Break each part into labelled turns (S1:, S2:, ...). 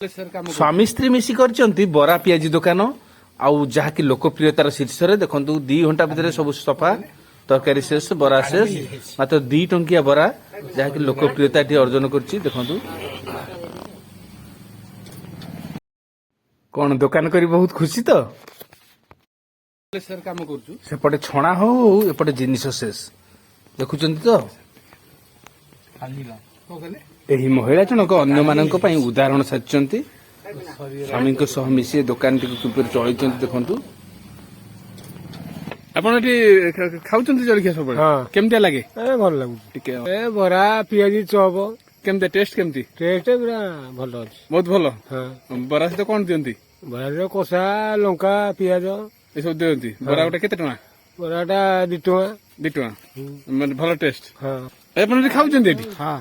S1: स्वामी स्त्री मिसी करचंती बरा पियाजी दुकान आउ जहाँकि लोकप्रियतार शीर्ष देखु 2 घंटा भितर सब सफा तरकारी शेष बरा शेष मात्र 2 टंकिया बरा जहाँकि लोकप्रियता अर्जन करछि देखु कौन दुकान करी बहुत खुशी तो काम करपटे छणा हो एपटे जिनिस शेष देखुचंती तो एही महिला जनक अन्य मानक पई उदाहरण साजिचंती स्वामी सह मिसी दुकान टी किपर चलैचंती देखंतु आपण एठी खाउचंती जलखिया सब केमते लागे
S2: ए भल लागु
S1: टिके
S2: ए बरा पियाजी चॉप
S1: केमते टेस्ट केमती
S2: टेस्ट पूरा भल अछि
S1: बहुत भलो
S2: हां
S1: बरा से कोन दियंती
S2: बरा रे कोसा लंका पियाज
S1: ए सब दियंती बरा गोटे केते टका
S2: बराटा 2 टका
S1: माने भलो टेस्ट
S2: हां
S1: आपण एठी खाउचंती एठी
S2: हां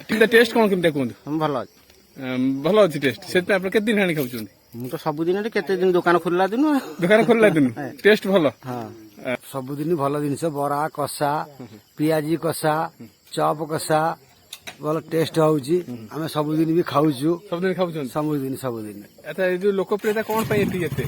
S1: ठीक टेस्ट कोन केमते कोन
S2: भल अछि
S1: भलो अछि टेस्ट सेते आपण केते दिन हानि खाउचंती
S2: ମୁଁ ତ ସବୁଦିନ କେତେ ଦିନ ଦୋକାନ ଖୋଲିଲା ଦିନ
S1: दुकान खोलला दिन टेस्ट भलो
S2: ହଁ ସବୁଦିନ ଭଲ ଜିନିଷ ବରା କଷା ପିଆଜି କଷା ଚପ କଷା ଭଲ ଟେଷ୍ଟ ହଉଛି ଆମେ ସବୁଦିନ ବି ଖାଉଛୁ
S1: सब दिन खाउचंती
S2: ସବୁଦିନ
S1: अच्छा ये जो लोकप्रियता कोन पई एठी एते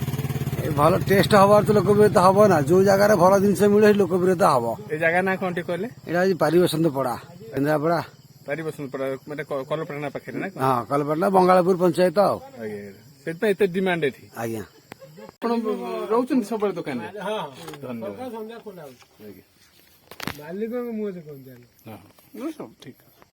S2: ଏ ଭଲ ଟେଷ୍ଟ ହବାର ତ ଲୋକପ୍ରିୟତା ହବ ନା ଯୋଉ ଜାଗାରେ ଭଲ ଜିନିଷ ମିଳେ ସେଠି ଲୋକପ୍ରିୟତା ହବ
S1: ए जगह ना कोन टी कहले
S2: ଏଇଟା ହଉଛି ପାରିବସନ୍ତ ପଡା କେନ୍ଦ୍ରାପଡା
S1: पारी बसंत पड़ा माने कलपना पाखरे ना
S2: ହଁ କଲପଡା ବଙ୍ଗାଳପୁର ପଞ୍ଚାୟତ ଆଉ
S1: सेत पे एते डिमांड एठी
S2: ଆଜ୍ଞା
S1: आपण रहउचंती सब दुकान रे धन्यवाद
S2: ମାଲିକଙ୍କ ମୁହଁ ଦେଖନ୍ତୁ
S1: हां सब ठीक